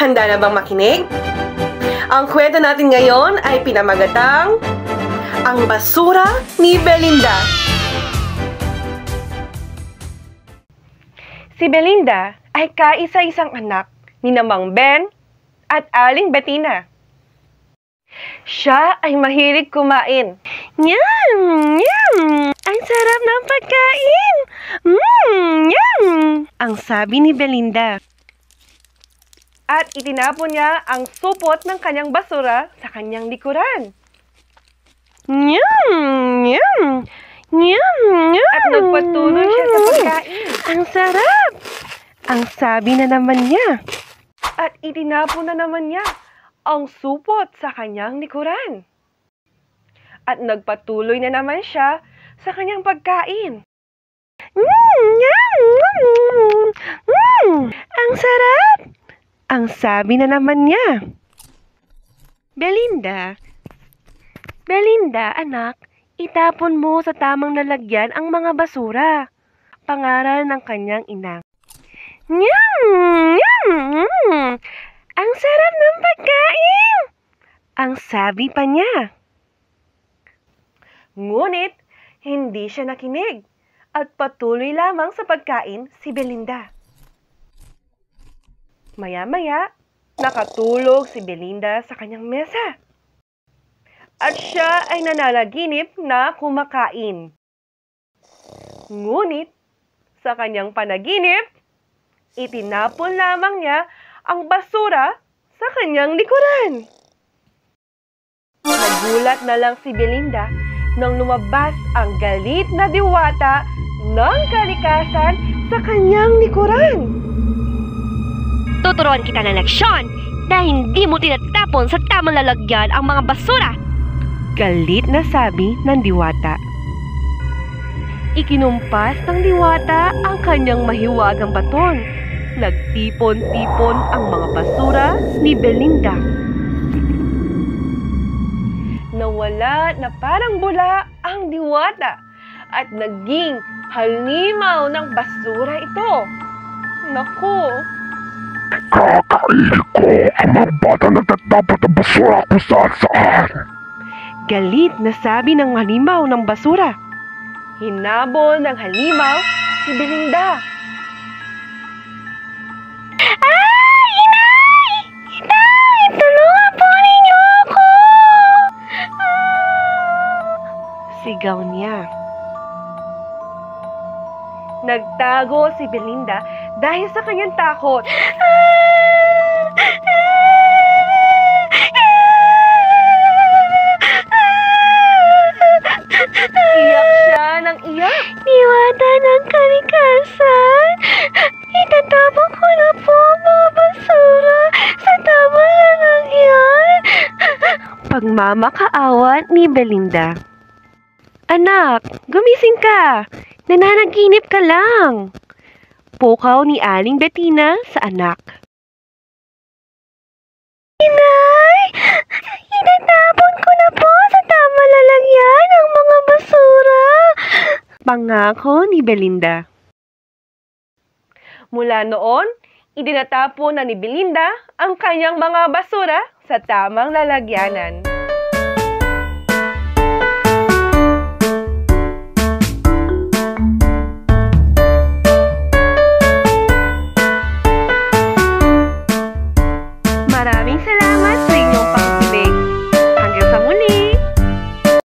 Handa na bang makinig? Ang kwento natin ngayon ay pinamagatang Ang Basura ni Belinda. Si Belinda ay kaisa-isang anak ni Mang Ben at Aling Bettina. Siya ay mahilig kumain. Yum! Yum! Ang sarap ng pagkain! Yum! Ang sabi ni Belinda. At itinapon niya ang supot ng kanyang basura sa kanyang likuran. Yum! Yum! Yum! Yum! At nagpatuloy siya sa pagkain. Ang sarap! Ang sabi na naman niya. At itinapon na naman niya ang supot sa kanyang likuran. At nagpatuloy na naman siya sa kanyang pagkain. Ang sarap! Ang sabi na naman niya. Belinda, anak, itapon mo sa tamang lalagyan ang mga basura. Pangaral ng kanyang ina. Ang sarap ng pagkain! Ang sabi pa niya. Ngunit, hindi siya nakinig at patuloy lamang sa pagkain si Belinda. Maya-maya, nakatulog si Belinda sa kanyang mesa. At siya ay nananaginip na kumakain. Ngunit, sa kanyang panaginip, itinapon lamang niya ang basura sa kanyang likuran. Nagulat na lang si Belinda nang lumabas ang galit na diwata ng kalikasan sa kanyang likuran. Tuturuan kita ng leksyon na hindi mo tinatapon sa tamang lalagyan ang mga basura. Galit na sabi ng diwata. Ikinumpas ng diwata ang kanyang mahiwagang baton. Nagtipon-tipon ang mga basura ni Belinda. Nawala na parang bula ang diwata at naging halimaw ng basura ito. Naku! Kakainin ko ang mga bata na nagtatapon ng basura kung saan-saan. Galit na sabi ng halimaw ng basura. Hinabol ng halimaw si Belinda. Ay! Inay! Inay! Tulungan po ninyo ako! Sigaw niya. Nagtago si Belinda dahil sa kanyang takot. Iyak siya ng iyak. Diwata ng kalikasan, itatapon ko na po ang mga basura sa tamang lalagyan. Pagmamakaawa ni Belinda. Anak, gumising ka. Nananaginip ka lang. Pukaw ni Aling Bettina sa anak. Inay! Itatapon ko na po sa tamang lalagyan ang mga basura. Pangako ni Belinda. Mula noon, idinatapon na ni Belinda ang kanyang mga basura sa tamang lalagyanan.